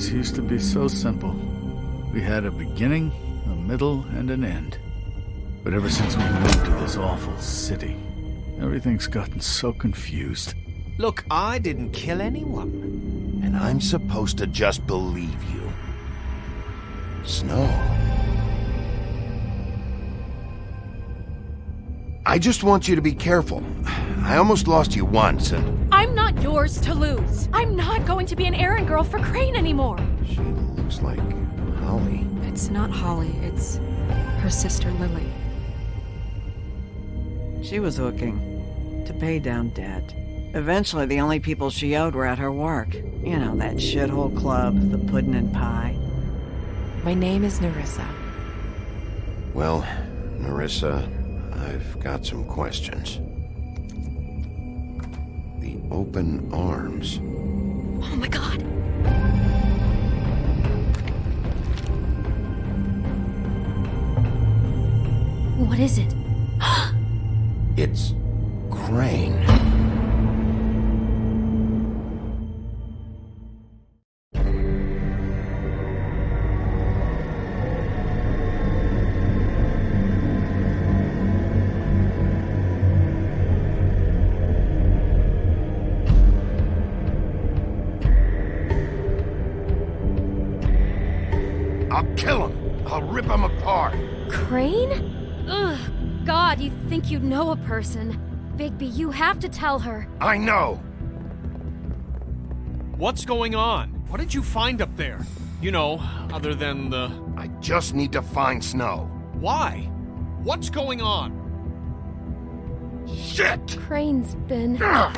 stories used to be so simple. We had a beginning, a middle, and an end. But ever since we moved to this awful city, everything's gotten so confused. Look, I didn't kill anyone. And I'm supposed to just believe you. Snow. I just want you to be careful. I almost lost you once, and... I'm not yours to lose. I'm not going to be an errand girl for Crane anymore. She looks like Holly. It's not Holly, it's her sister Lily. She was hooking to pay down debt. Eventually, the only people she owed were at her work. You know, that shithole club, the puddin' and pie. My name is Nerissa. Well, Nerissa, I've got some questions. The open arms. Oh my god. What is it? It's Crane. I'll kill him. I'll rip him apart. Crane? Ugh. God, you think you know a person. Bigby, you have to tell her. I know. What's going on? What did you find up there? You know, other than the... I just need to find Snow. Why? What's going on? Shit! Crane's been... Whoa!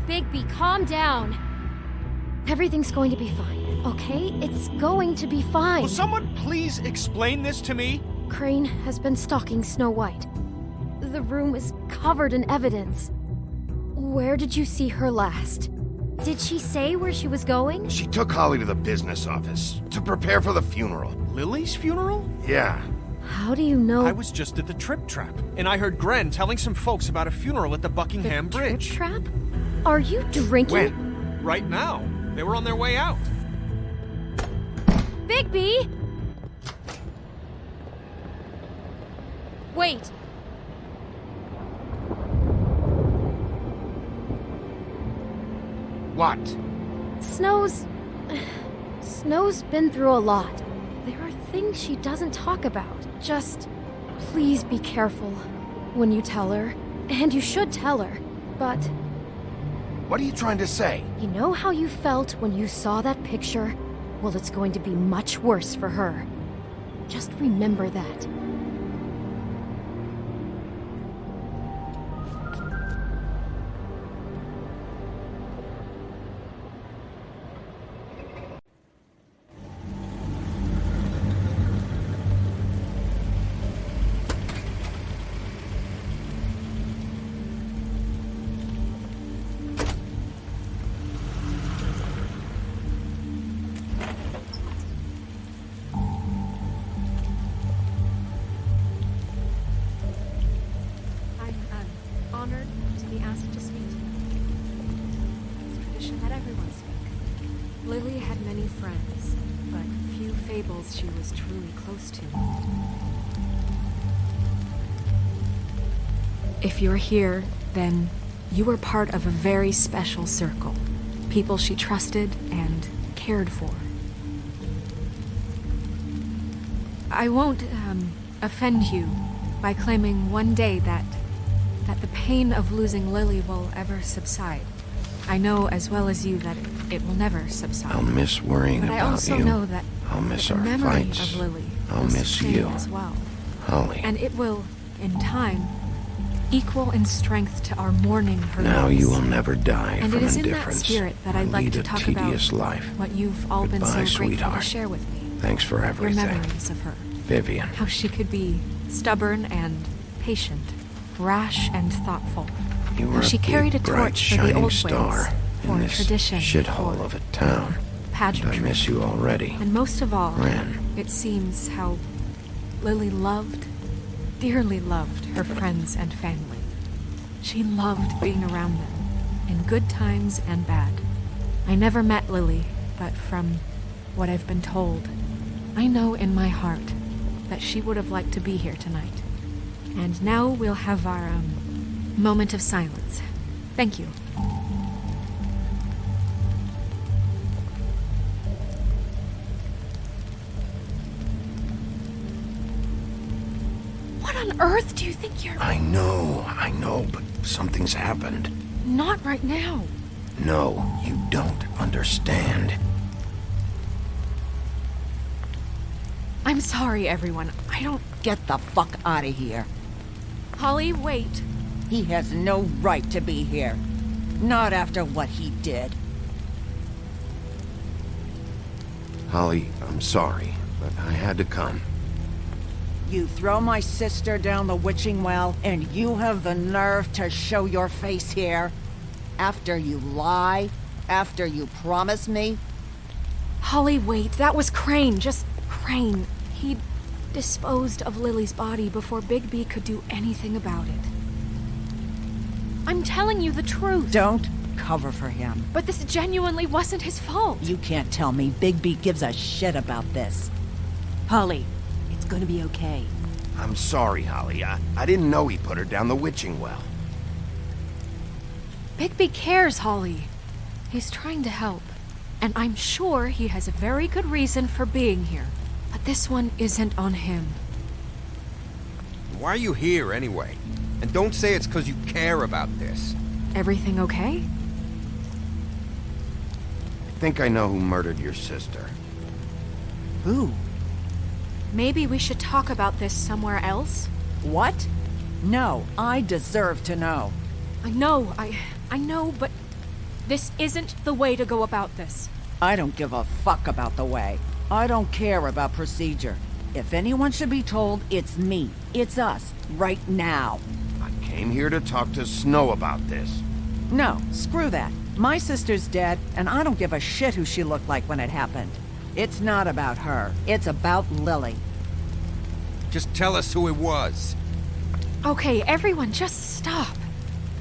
Bigby, calm down. Everything's going to be fine, okay? It's going to be fine. Will someone please explain this to me? Crane has been stalking Snow White. The room is covered in evidence. Where did you see her last? Did she say where she was going? She took Holly to the business office to prepare for the funeral. Lily's funeral? Yeah. How do you know? I was just at the Trip Trap, and I heard Gren telling some folks about a funeral at the Buckingham the Bridge. Trip Trap? Are you drinking? When? Right now. They were on their way out. Bigby! Wait. What? Snow's been through a lot. There are things she doesn't talk about. Just please be careful when you tell her. And you should tell her. But What are you trying to say? you know how you felt when you saw that picture? Well, it's going to be much worse for her. Just remember that. Honored to be asked to speak to you. It's tradition that everyone speak. Lily had many friends, but few Fables she was truly close to. If you're here, then you were part of a very special circle. People she trusted and cared for. I won't, offend you by claiming one day that the pain of losing Lily will ever subside. I know as well as you that it will never subside. I'll miss worrying but about I also you. know that I'll miss the our memory fights. of Lily I'll will miss sustain you. as well. Holly. And it will, in time, equal in strength to our mourning her Now loss. you will never die And from it is indifference. in that spirit that or I'd like lead to a talk tedious about life. what you've all been Goodbye, so grateful sweetheart. to share with me. Thanks for Your everything. memories of her. Vivian. How she could be stubborn and patient, rash and thoughtful. You were How she a carried a big, bright, torch for the shining old star ways, for in this tradition, shithole for of a town. And I pageantry. miss you already. And most of all, Ren. it seems how Lily loved, dearly loved her friends and family. She loved being around them, in good times and bad. I never met Lily, but from what I've been told. I know in my heart that she would have liked to be here tonight. And now we'll have our, moment of silence. Thank you. What on earth do you think you're... I know, but something's happened. Not right now. No, you don't understand. I'm sorry, everyone. I don't... Get the fuck out of here. Holly, wait. He has no right to be here. Not after what he did. Holly, I'm sorry, but I had to come. You throw my sister down the witching well, and you have the nerve to show your face here? After you lie? After you promise me? Holly, wait. That was Crane. Just Crane. He disposed of Lily's body before Bigby could do anything about it. I'm telling you the truth. Don't cover for him. But this genuinely wasn't his fault. You can't tell me Bigby gives a shit about this. Holly, it's gonna be okay. I'm sorry, Holly. I didn't know he put her down the witching well. Bigby cares, Holly. He's trying to help. And I'm sure he has a very good reason for being here. But this one isn't on him. Why are you here, anyway? And don't say it's because you care about this. Everything okay? I think I know who murdered your sister. Who? Maybe we should talk about this somewhere else? What? No, I deserve to know. I know, but this isn't the way to go about this. I don't give a fuck about the way. I don't care about procedure. If anyone should be told, it's me. It's us. Right now. I came here to talk to Snow about this. No, screw that. My sister's dead, and I don't give a shit who she looked like when it happened. It's not about her. It's about Lily. Just tell us who it was. Okay, everyone, just stop.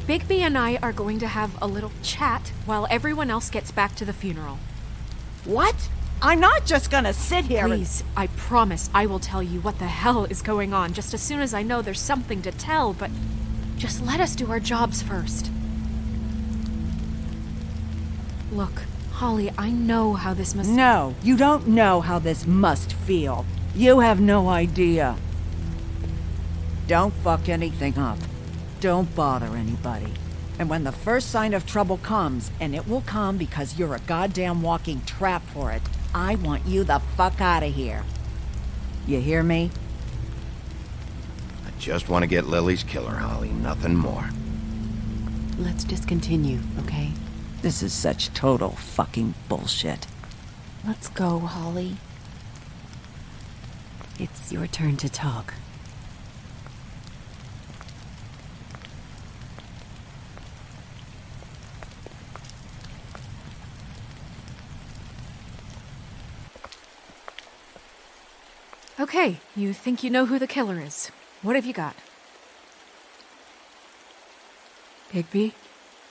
Bigby and I are going to have a little chat while everyone else gets back to the funeral. What? I'm not just gonna sit here Please, I promise I will tell you what the hell is going on just as soon as I know there's something to tell, but just let us do our jobs first. Look, Holly, I know how this must... No, you don't know how this must feel. You have no idea. Don't fuck anything up. Don't bother anybody. And when the first sign of trouble comes, and it will come because you're a goddamn walking trap for it, I want you the fuck out of here. You hear me? I just want to get Lily's killer, Holly. Nothing more. Let's just continue, okay? This is such total fucking bullshit. Let's go, Holly. It's your turn to talk. Okay, you think you know who the killer is. What have you got? Bigby?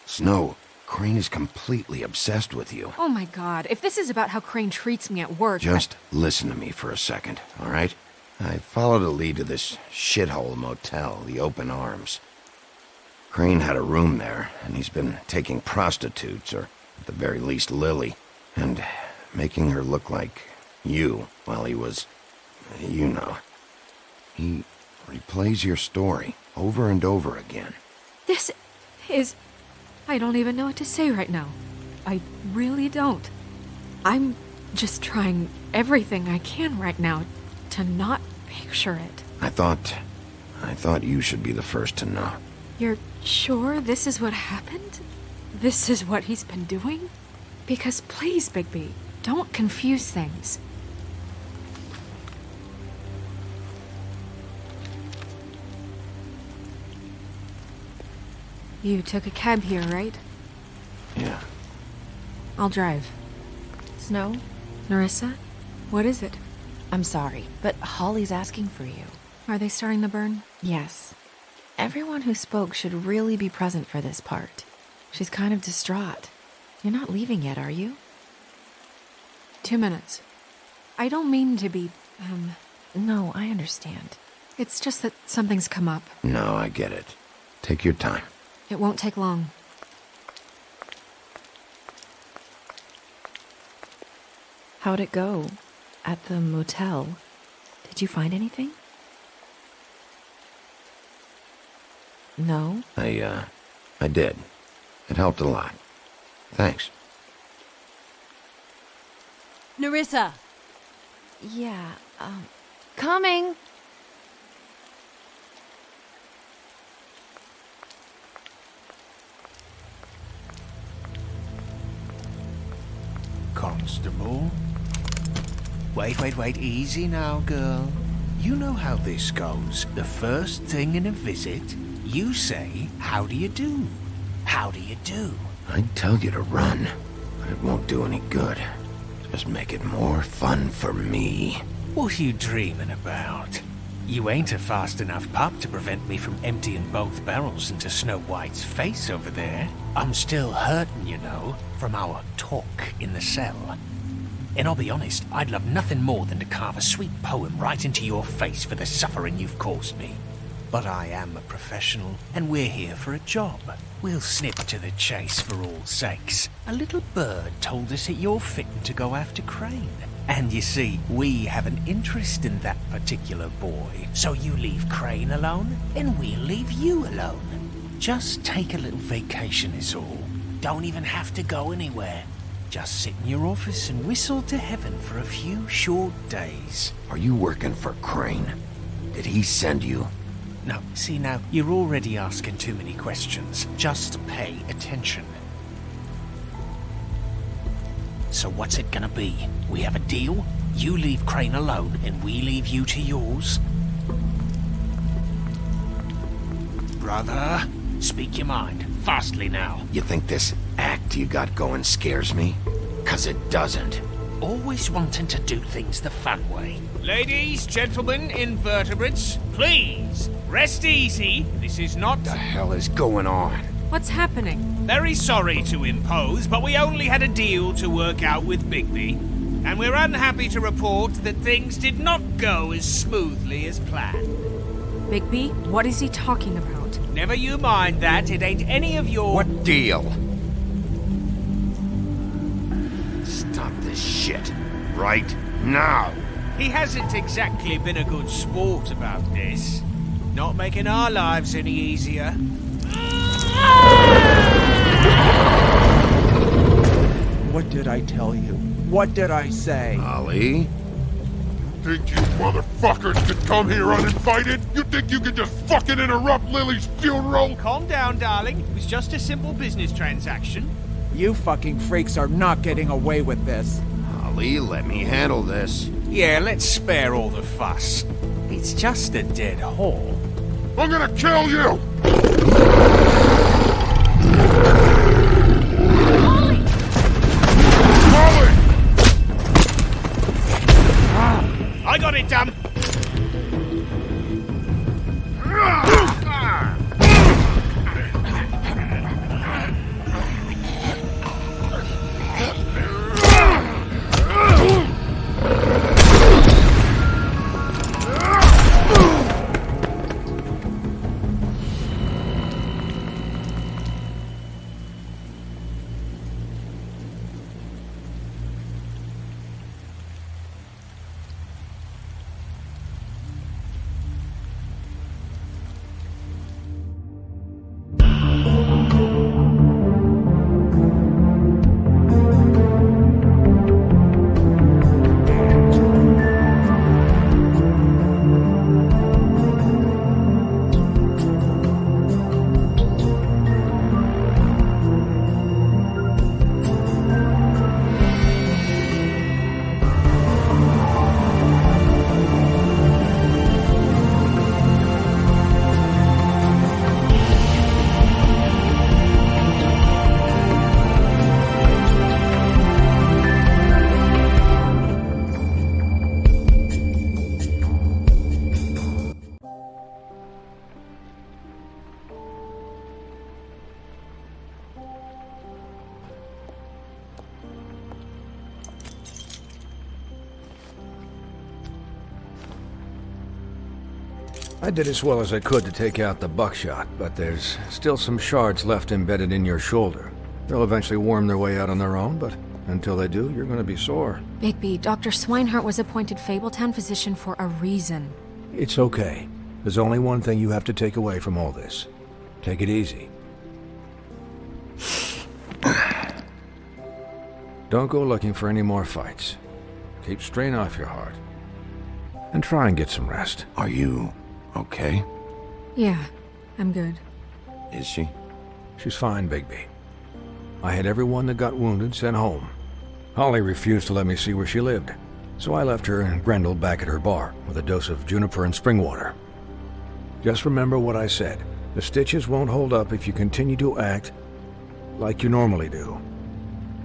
Snow, Crane is completely obsessed with you. Oh my god, if this is about how Crane treats me at work... Just listen to me for a second, all right? I followed a lead to this shithole motel, the Open Arms. Crane had a room there, and he's been taking prostitutes, or at the very least Lily, and making her look like you while he was... you know. He replays your story over and over again. This is... I don't even know what to say right now. I really don't. I'm just trying everything I can right now to not picture it. I thought you should be the first to know. You're sure this is what happened? This is what he's been doing? Because please, Bigby, don't confuse things. You took a cab here, right? Yeah. I'll drive. Snow? Narissa? What is it? I'm sorry, but Holly's asking for you. Are they starting the burn? Yes. Everyone who spoke should really be present for this part. She's kind of distraught. You're not leaving yet, are you? 2 minutes. I don't mean to be, No, I understand. It's just that something's come up. No, I get it. Take your time. It won't take long. How'd it go? At the motel? Did you find anything? No? I did. It helped a lot. Thanks. Nerissa! Yeah, coming! Constable? Wait, easy now, girl. You know how this goes. The first thing in a visit, you say, how do you do? How do you do? I'd tell you to run, but it won't do any good. Just make it more fun for me. What are you dreaming about? You ain't a fast enough pup to prevent me from emptying both barrels into Snow White's face over there. I'm still hurting, you know, from our talk in the cell. And I'll be honest, I'd love nothing more than to carve a sweet poem right into your face for the suffering you've caused me. But I am a professional, and we're here for a job. We'll snip to the chase for all sakes. A little bird told us that you're fitting to go after Crane. And you see, we have an interest in that particular boy. So you leave Crane alone, and we'll leave you alone. Just take a little vacation is all. Don't even have to go anywhere. Just sit in your office and whistle to heaven for a few short days. Are you working for Crane? Did he send you? No, see now, you're already asking too many questions. Just pay attention. So what's it gonna be? We have a deal? You leave Crane alone and we leave you to yours? Brother, speak your mind. Fastly now. You think this act you got going scares me? 'Cause it doesn't. Always wanting to do things the fun way. Ladies, gentlemen, invertebrates, please, rest easy. This is not... The hell is going on? What's happening? Very sorry to impose, but we only had a deal to work out with Bigby. And we're unhappy to report that things did not go as smoothly as planned. Bigby, what is he talking about? Never you mind that, it ain't any of your... What deal? Stop this shit. Right now. He hasn't exactly been a good sport about this. Not making our lives any easier. What did I tell you? What did I say? Ollie? Think you motherfuckers could come here uninvited? You think you could just fucking interrupt Lily's funeral? Calm down, darling. It was just a simple business transaction. You fucking freaks are not getting away with this. Ollie, let me handle this. Yeah, let's spare all the fuss. It's just a dead hole. I'm gonna kill you! Molly! I got it done. I did as well as I could to take out the buckshot, but there's still some shards left embedded in your shoulder. They'll eventually worm their way out on their own, but until they do, you're gonna be sore. Bigby, Dr. Swinehart was appointed Fabletown physician for a reason. It's okay. There's only one thing you have to take away from all this. Take it easy. Don't go looking for any more fights. Keep strain off your heart. And try and get some rest. Are you okay? Yeah, I'm good. Is she? She's fine, Bigby. I had everyone that got wounded sent home. Holly refused to let me see where she lived, so I left her and Grendel back at her bar with a dose of juniper and spring water. Just remember what I said. The stitches won't hold up if you continue to act like you normally do.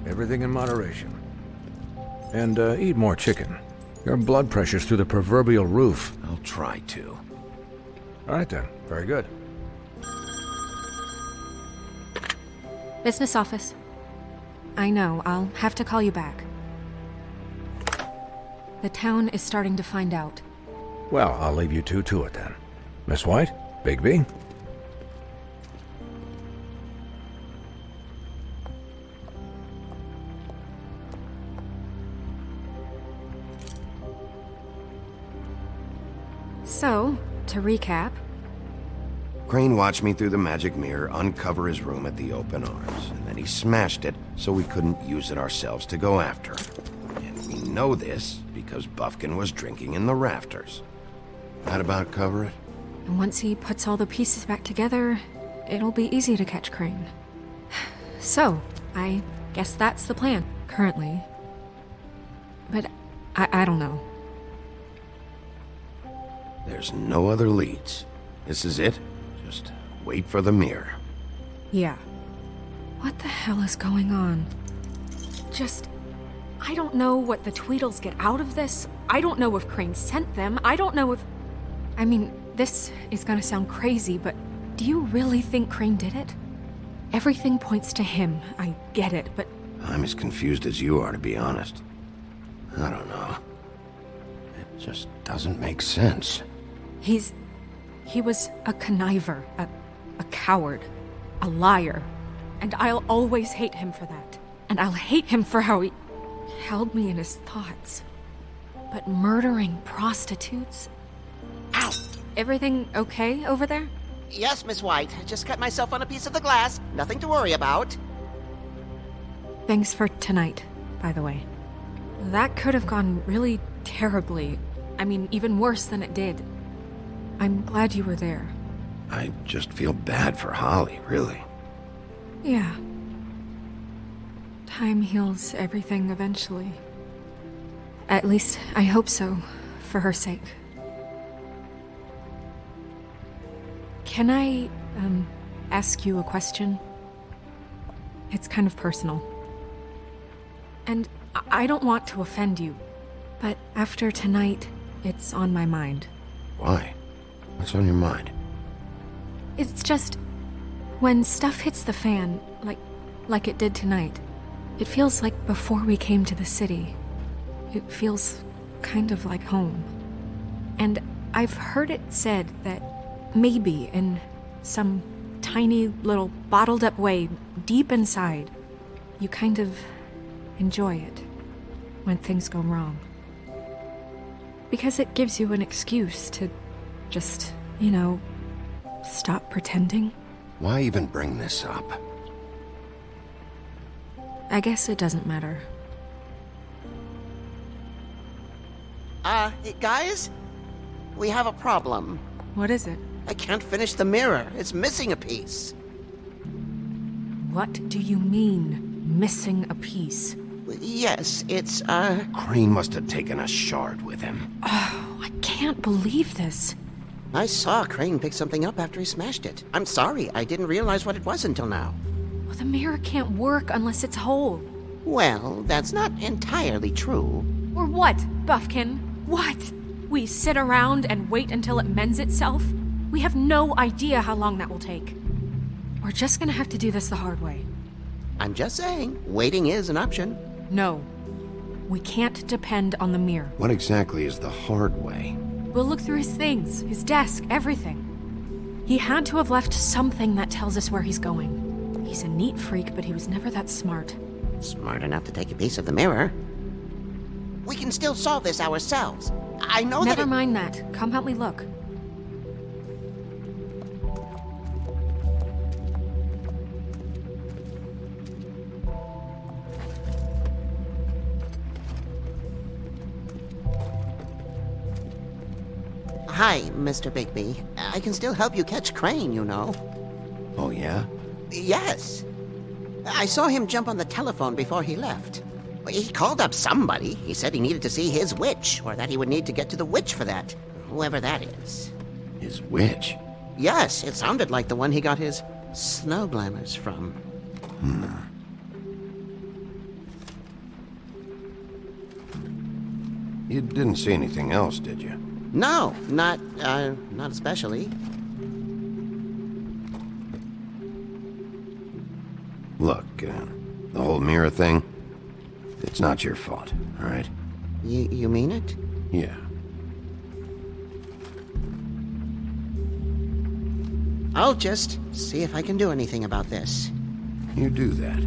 Everything in moderation. And eat more chicken. Your blood pressure's through the proverbial roof. I'll try to. All right then. Very good. Business office. I know, I'll have to call you back. The town is starting to find out. Well, I'll leave you two to it then. Miss White? Bigby? So, to recap... Crane watched me through the magic mirror uncover his room at the open arms, and then he smashed it so we couldn't use it ourselves to go after him. And we know this because Buffkin was drinking in the rafters. That about cover it? And once he puts all the pieces back together, it'll be easy to catch Crane. So, I guess that's the plan, currently. But I don't know. There's no other leads. This is it. Just wait for the mirror. Yeah. What the hell is going on? I don't know what the Tweedles get out of this. I don't know if Crane sent them. I don't know if... I mean, this is gonna sound crazy, but do you really think Crane did it? Everything points to him. I get it, but... I'm as confused as you are, to be honest. I don't know. It just doesn't make sense. He was a conniver, a coward, a liar. And I'll always hate him for that. And I'll hate him for how he held me in his thoughts. But murdering prostitutes? Ow! Everything okay over there? Yes, Miss White. Just cut myself on a piece of the glass. Nothing to worry about. Thanks for tonight, by the way. That could have gone really terribly. I mean, even worse than it did. I'm glad you were there. I just feel bad for Holly, really. Yeah. Time heals everything eventually. At least, I hope so, for her sake. Can I, ask you a question? It's kind of personal. And I don't want to offend you, but after tonight, it's on my mind. Why? What's on your mind? It's just... when stuff hits the fan, like it did tonight, it feels like before we came to the city. It feels kind of like home. And I've heard it said that maybe in some tiny little bottled up way deep inside, you kind of enjoy it when things go wrong. Because it gives you an excuse to just, stop pretending. Why even bring this up? I guess it doesn't matter. Guys? We have a problem. What is it? I can't finish the mirror. It's missing a piece. What do you mean, missing a piece? Yes, it's, Crane must have taken a shard with him. Oh, I can't believe this. I saw Crane pick something up after he smashed it. I'm sorry, I didn't realize what it was until now. Well, the mirror can't work unless it's whole. Well, that's not entirely true. Or what, Buffkin? What? We sit around and wait until it mends itself? We have no idea how long that will take. We're just gonna have to do this the hard way. I'm just saying, waiting is an option. No. We can't depend on the mirror. What exactly is the hard way? We'll look through his things, his desk, everything. He had to have left something that tells us where he's going. He's a neat freak, but he was never that smart. Smart enough to take a piece of the mirror. We can still solve this ourselves. I know Never mind that. Come help me look. Hi, Mr. Bigby. I can still help you catch Crane, you know. Oh, yeah? Yes. I saw him jump on the telephone before he left. He called up somebody. He said he needed to see his witch, or that he would need to get to the witch for that. Whoever that is. His witch? Yes, it sounded like the one he got his snow glamours from. You didn't see anything else, did you? No, not especially. Look, the whole mirror thing, it's not your fault, all right? You mean it? Yeah. I'll just see if I can do anything about this. You do that.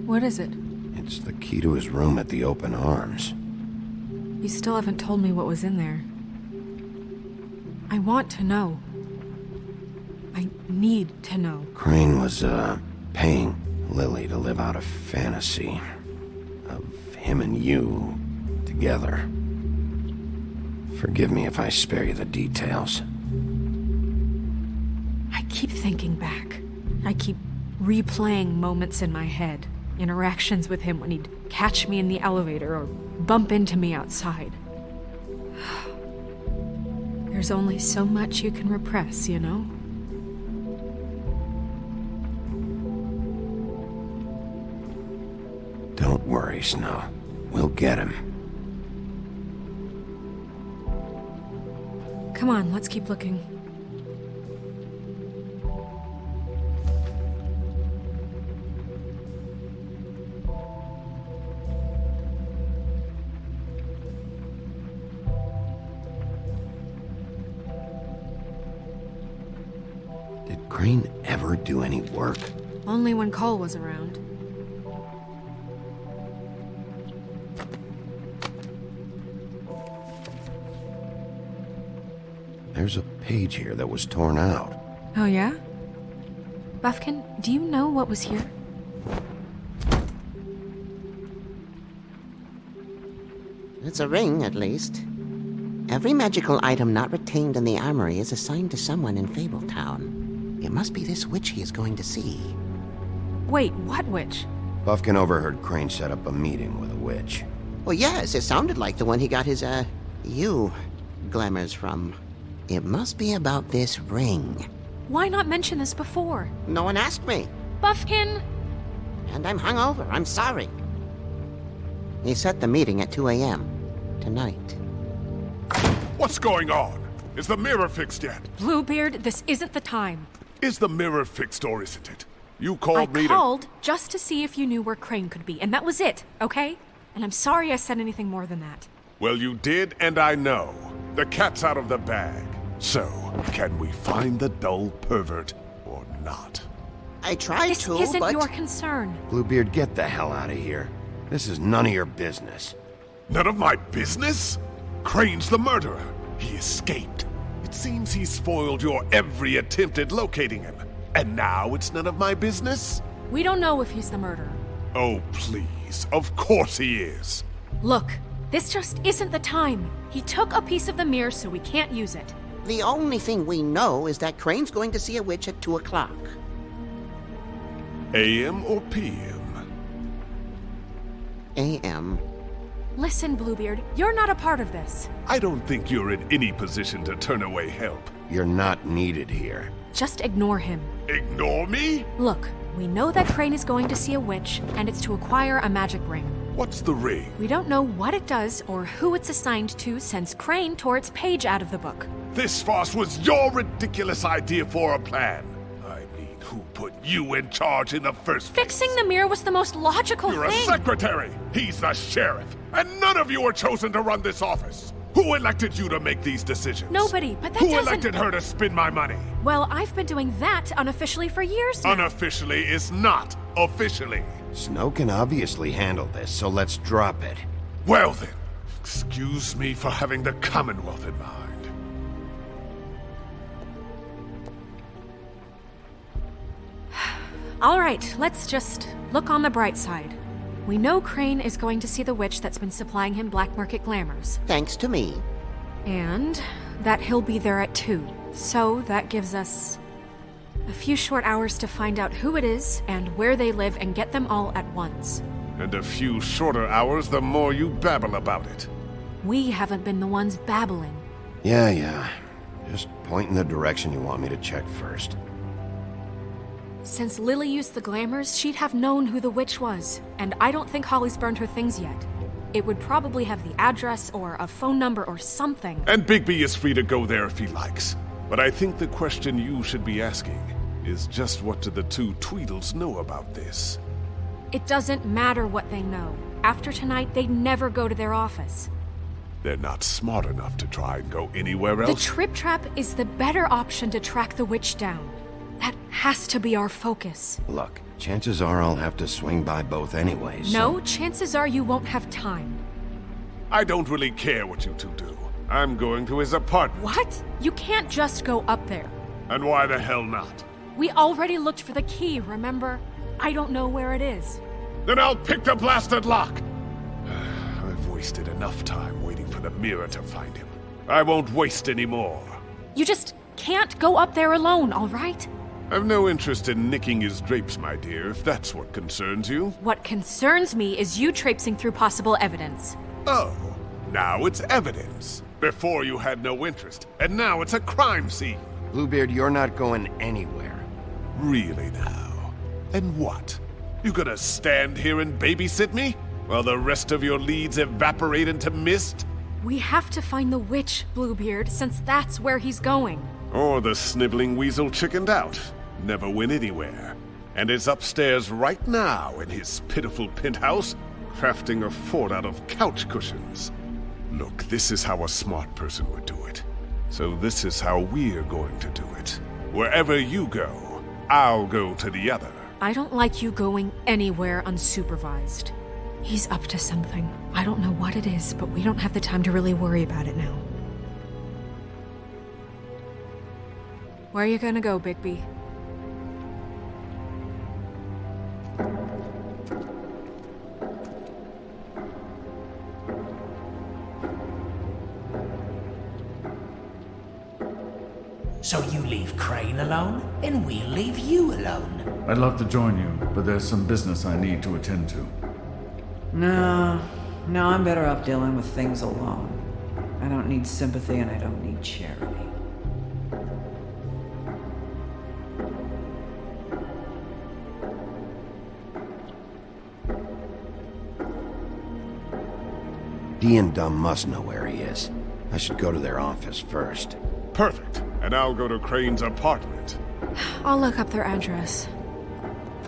What is it? It's the key to his room at the Open Arms. You still haven't told me what was in there. I want to know. I need to know. Crane was, paying Lily to live out a fantasy of him and you together. Forgive me if I spare you the details. I keep thinking back. I keep replaying moments in my head. Interactions with him when he'd catch me in the elevator or bump into me outside. There's only so much you can repress, you know? Don't worry, Snow. We'll get him. Come on, let's keep looking. Did Crane ever do any work? Only when Cole was around. There's a page here that was torn out. Oh, yeah? Buffkin, do you know what was here? It's a ring, at least. Every magical item not retained in the armory is assigned to someone in Fabletown. It must be this witch he is going to see. Wait, what witch? Buffkin overheard Crane set up a meeting with a witch. Well, yes, it sounded like the one he got his, glamours from. It must be about this ring. Why not mention this before? No one asked me. Buffkin! And I'm hungover, I'm sorry. He set the meeting at 2 a.m. tonight. What's going on? Is the mirror fixed yet? Bluebeard, this isn't the time. Is the mirror fixed or isn't it? You called me I called just to see if you knew where Crane could be, and that was it, okay? And I'm sorry I said anything more than that. Well, you did, and I know. The cat's out of the bag. So, can we find the dull pervert or not? I tried This to, isn't but... your concern. Bluebeard, get the hell out of here. This is none of your business. None of my business? Crane's the murderer. He escaped. It seems he spoiled your every attempt at locating him. And now it's none of my business? We don't know if he's the murderer. Oh, please. Of course he is. Look, this just isn't the time. He took a piece of the mirror, so we can't use it. The only thing we know is that Crane's going to see a witch at 2 o'clock. AM or PM? AM. Listen, Bluebeard, you're not a part of this. I don't think you're in any position to turn away help. You're not needed here. Just ignore him. Ignore me? Look, we know that Crane is going to see a witch, and it's to acquire a magic ring. What's the ring? We don't know what it does or who it's assigned to since Crane tore its page out of the book. This farce was your ridiculous idea for a plan. I mean, who put you in charge in the first place? Fixing the mirror was the most logical You're thing. a secretary. He's the sheriff. And none of you were chosen to run this office. Who elected you to make these decisions? Nobody, but that Who doesn't... elected her to spend my money? Well, I've been doing that unofficially for years now. Unofficially is not officially. Snow can obviously handle this, so let's drop it. Well then, excuse me for having the Commonwealth in mind. All right, let's just look on the bright side. We know Crane is going to see the witch that's been supplying him black market glamours. Thanks to me. And that he'll be there at 2. So that gives us a few short hours to find out who it is and where they live and get them all at once. And a few shorter hours the more you babble about it. We haven't been the ones babbling. Yeah. Just point in the direction you want me to check first. Since Lily used the glamours, she'd have known who the witch was, and I don't think Holly's burned her things yet. It would probably have the address or a phone number or something. And Bigby is free to go there if he likes. But I think the question you should be asking is just what do the 2 Tweedles know about this? It doesn't matter what they know. After tonight, they'd never go to their office. They're not smart enough to try and go anywhere else. The Trip Trap is the better option to track the witch down. That has to be our focus. Look, chances are I'll have to swing by both anyways. No, chances are you won't have time. I don't really care what you 2 do. I'm going to his apartment. What? You can't just go up there. And why the hell not? We already looked for the key, remember? I don't know where it is. Then I'll pick the blasted lock! I've wasted enough time waiting for the mirror to find him. I won't waste any more. You just can't go up there alone, all right? I've no interest in nicking his drapes, my dear, if that's what concerns you. What concerns me is you traipsing through possible evidence. Oh, now it's evidence. Before you had no interest, and now it's a crime scene. Bluebeard, you're not going anywhere. Really now? And what? You gonna stand here and babysit me? While the rest of your leads evaporate into mist? We have to find the witch, Bluebeard, since that's where he's going. Or the sniveling weasel chickened out. Never went anywhere. And is upstairs right now in his pitiful penthouse, crafting a fort out of couch cushions. Look, this is how a smart person would do it. So this is how we're going to do it. Wherever you go, I'll go to the other. I don't like you going anywhere unsupervised. He's up to something. I don't know what it is, but we don't have the time to really worry about it now. Where are you gonna go, Bigby? So you leave Crane alone, and we'll leave you alone. I'd love to join you, but there's some business I need to attend to. No, I'm better off dealing with things alone. I don't need sympathy and I don't need charity. Dee and Dumb must know where he is. I should go to their office first. Perfect. And I'll go to Crane's apartment. I'll look up their address.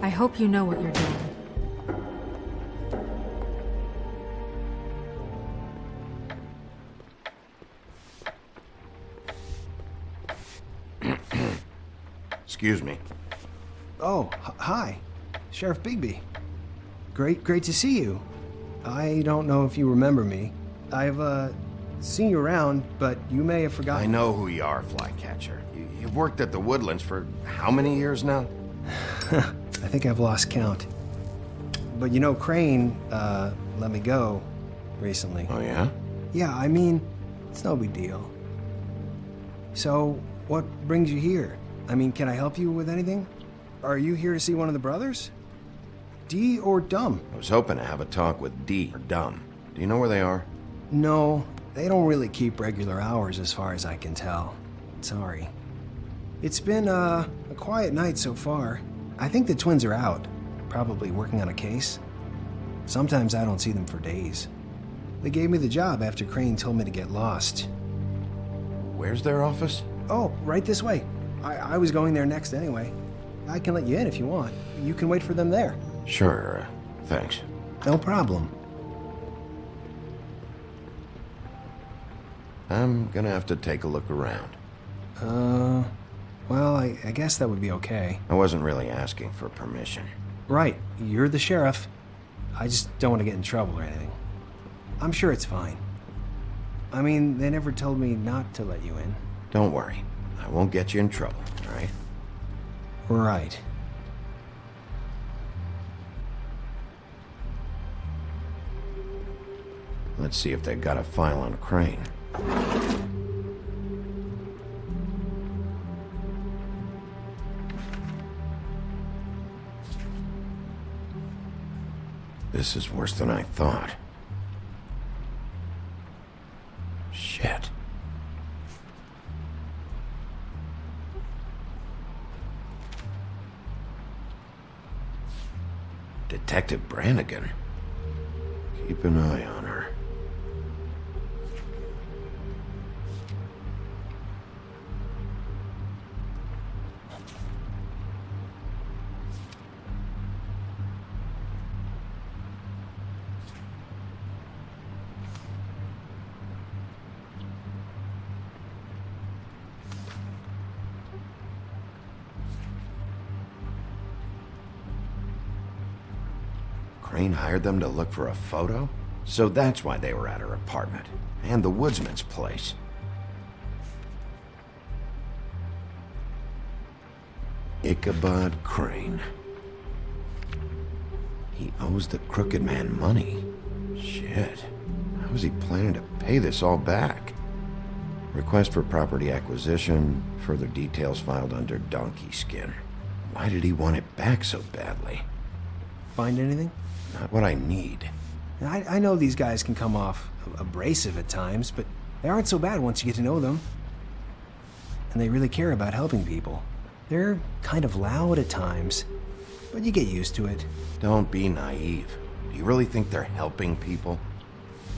I hope you know what you're doing. Excuse me. Oh, hi. Sheriff Bigby. Great to see you. I don't know if you remember me. I've, seen you around, but you may have forgotten. I know who you are, Flycatcher. You've worked at the Woodlands for how many years now? I think I've lost count. But you know, Crane, let me go recently. Oh, yeah? Yeah, I mean, it's no big deal. So, what brings you here? I mean, can I help you with anything? Are you here to see one of the brothers? D or Dumb? I was hoping to have a talk with D or Dumb. Do you know where they are? No, they don't really keep regular hours as far as I can tell. Sorry. It's been, a quiet night so far. I think the twins are out, probably working on a case. Sometimes I don't see them for days. They gave me the job after Crane told me to get lost. Where's their office? Oh, right this way. I was going there next anyway. I can let you in if you want. You can wait for them there. Sure, thanks. No problem. I'm gonna have to take a look around. Well, I guess that would be okay. I wasn't really asking for permission. Right, you're the sheriff. I just don't want to get in trouble or anything. I'm sure it's fine. I mean, they never told me not to let you in. Don't worry. I won't get you in trouble, all right? Right. Let's see if they've got a file on Crane. This is worse than I thought. Shit. Detective Brannigan. Keep an eye on her. Crane hired them to look for a photo? So that's why they were at her apartment. And the woodsman's place. Ichabod Crane. He owes the crooked man money. Shit. How is he planning to pay this all back? Request for property acquisition. Further details filed under donkey skin. Why did he want it back so badly? Find anything? Not what I need. I know these guys can come off abrasive at times, but they aren't so bad once you get to know them. And they really care about helping people. They're kind of loud at times, but you get used to it. Don't be naive. Do you really think they're helping people?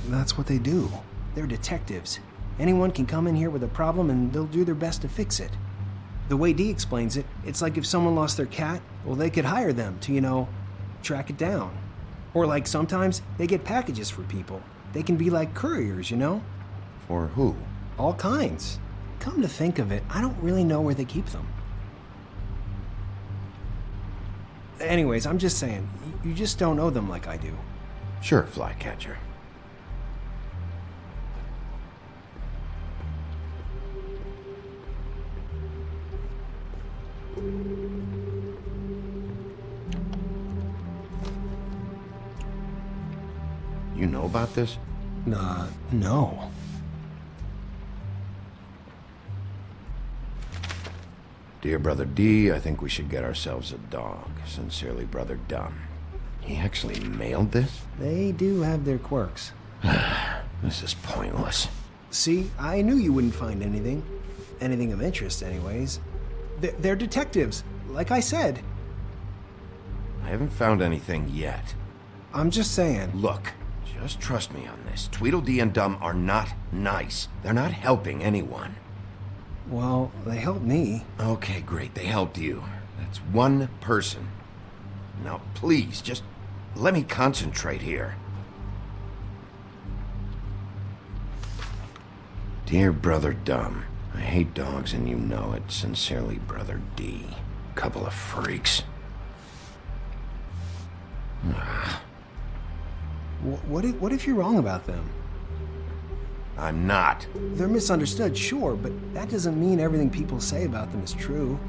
That's what they do. They're detectives. Anyone can come in here with a problem and they'll do their best to fix it. The way Dee explains it, it's like if someone lost their cat, well, they could hire them to, track it down. Or like sometimes they get packages for people. They can be like couriers, For who? All kinds. Come to think of it, I don't really know where they keep them. Anyways, I'm just saying, you just don't know them like I do. Sure, Flycatcher. You know about this? No. Dear Brother D, I think we should get ourselves a dog. Sincerely, Brother Dunn. He actually mailed this? They do have their quirks. This is pointless. See, I knew you wouldn't find anything. Anything of interest, anyways. They're detectives, like I said. I haven't found anything yet. I'm just saying. Look, just trust me on this. Tweedledee and Dumb are not nice. They're not helping anyone. Well, they helped me. Okay, great. They helped you. That's one person. Now, please, just let me concentrate here. Dear Brother Dumb, I hate dogs and you know it. Sincerely, Brother D. Couple of freaks. What if you're wrong about them? I'm not. They're misunderstood, sure, but that doesn't mean everything people say about them is true.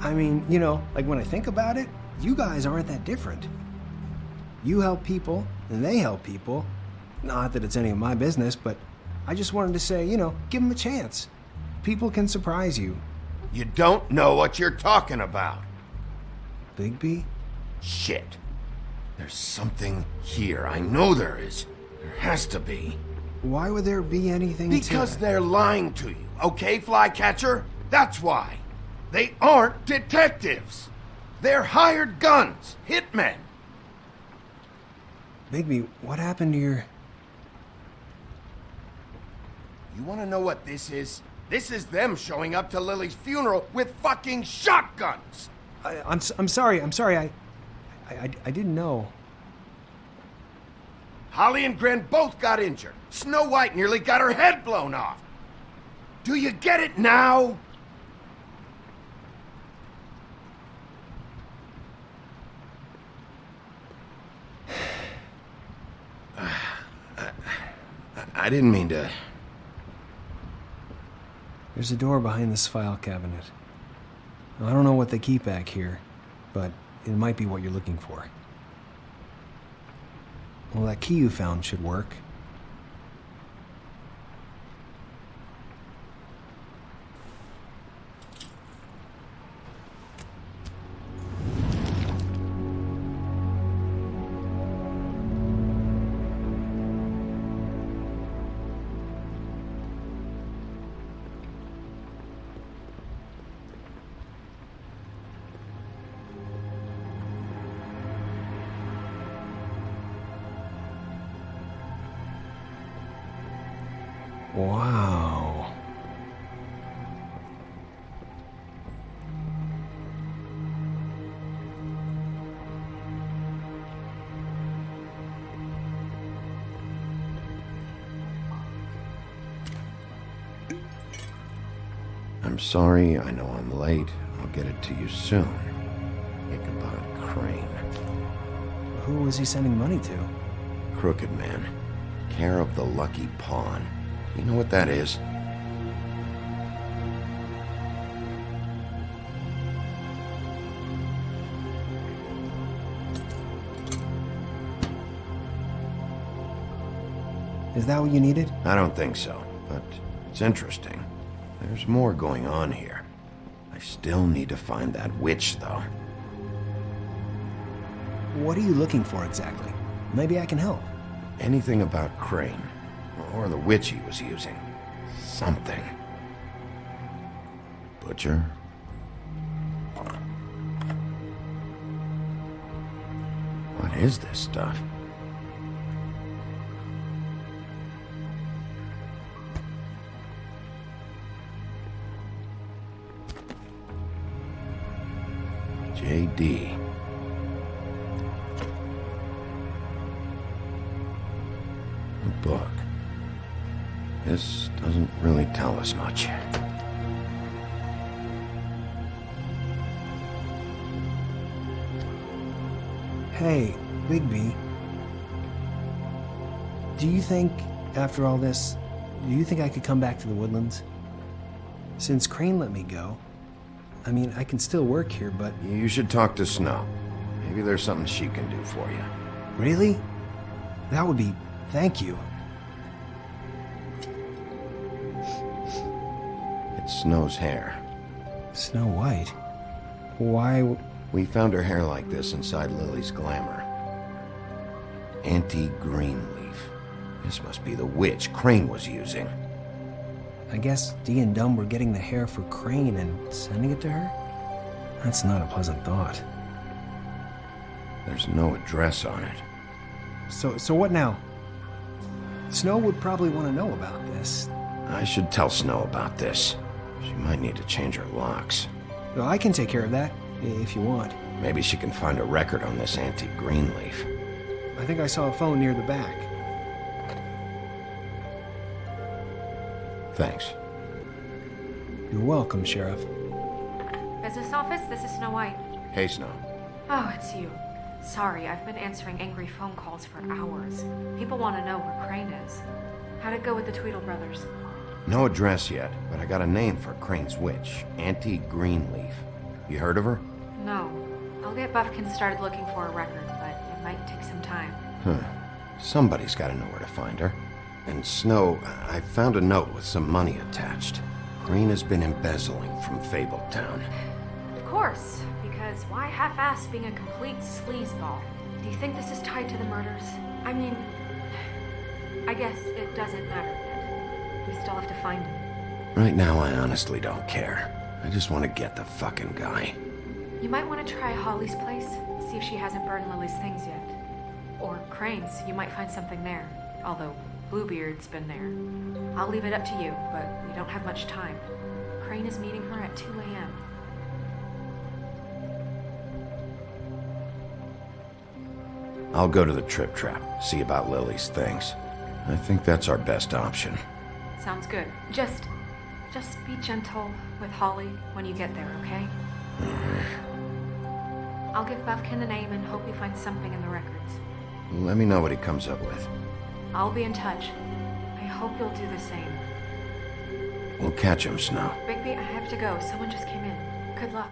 I mean, you know, like when I think about it, you guys aren't that different. You help people, and they help people. Not that it's any of my business, but I just wanted to say, you know, give them a chance. People can surprise you. You don't know what you're talking about. Bigby? Shit. There's something here. I know there is. There has to be. Why would there be anything Because they're lying to you, okay, Flycatcher? That's why. They aren't detectives. They're hired guns, hitmen. Bigby, what happened to your... You want to know what this is? This is them showing up to Lily's funeral with fucking shotguns. I'm sorry. I didn't know. Holly and Gren both got injured. Snow White nearly got her head blown off. Do you get it now? I didn't mean to... There's a door behind this file cabinet. I don't know what they keep back here, but it might be what you're looking for. Well, that key you found should work. Wow. I'm sorry, I know I'm late. I'll get it to you soon. Ichabod Crane. Who was he sending money to? Crooked man. Care of the Lucky Pawn. You know what that is? Is that what you needed? I don't think so, but it's interesting. There's more going on here. I still need to find that witch, though. What are you looking for exactly? Maybe I can help. Anything about Crane, or the witch he was using. Something. Butcher? What is this stuff? J.D. A book. This doesn't really tell us much. Hey, Bigby. Do you think, after all this, do you think I could come back to the Woodlands? Since Crane let me go, I mean, I can still work here, but... You should talk to Snow. Maybe there's something she can do for you. Really? That would be... Thank you. It's Snow's hair. Snow White? Why... We found her hair like this inside Lily's glamour. Anti-Greenleaf. This must be the witch Crane was using. I guess Dee and Dumb were getting the hair for Crane and sending it to her? That's not a pleasant thought. There's no address on it. So what now? Snow would probably want to know about this. I should tell Snow about this. She might need to change her locks. Well, I can take care of that, if you want. Maybe she can find a record on this Anti-Greenleaf. I think I saw a phone near the back. Thanks. You're welcome, Sheriff. Business office, this is Snow White. Hey, Snow. Oh, it's you. Sorry, I've been answering angry phone calls for hours. People want to know where Crane is. How'd it go with the Tweedle brothers? No address yet, but I got a name for Crane's witch. Auntie Greenleaf. You heard of her? No. I'll get Buffkin started looking for a record, but it might take some time. Huh. Somebody's got to know where to find her. And Snow, I found a note with some money attached. Crane has been embezzling from Fabletown. Of course, because why half-ass being a complete sleazeball? Do you think this is tied to the murders? I mean, I guess it doesn't matter yet. We still have to find him. Right now, I honestly don't care. I just want to get the fucking guy. You might want to try Holly's place, see if she hasn't burned Lily's things yet. Or Crane's, you might find something there. Although, Bluebeard's been there. I'll leave it up to you, but we don't have much time. Crane is meeting her at 2 a.m. I'll go to the Trip Trap, see about Lily's things. I think that's our best option. Sounds good. Just be gentle with Holly when you get there, okay? I'll give Buffkin the name and hope he finds something in the records. Let me know what he comes up with. I'll be in touch. I hope you'll do the same. We'll catch him, Snow. Bigby, I have to go. Someone just came in. Good luck.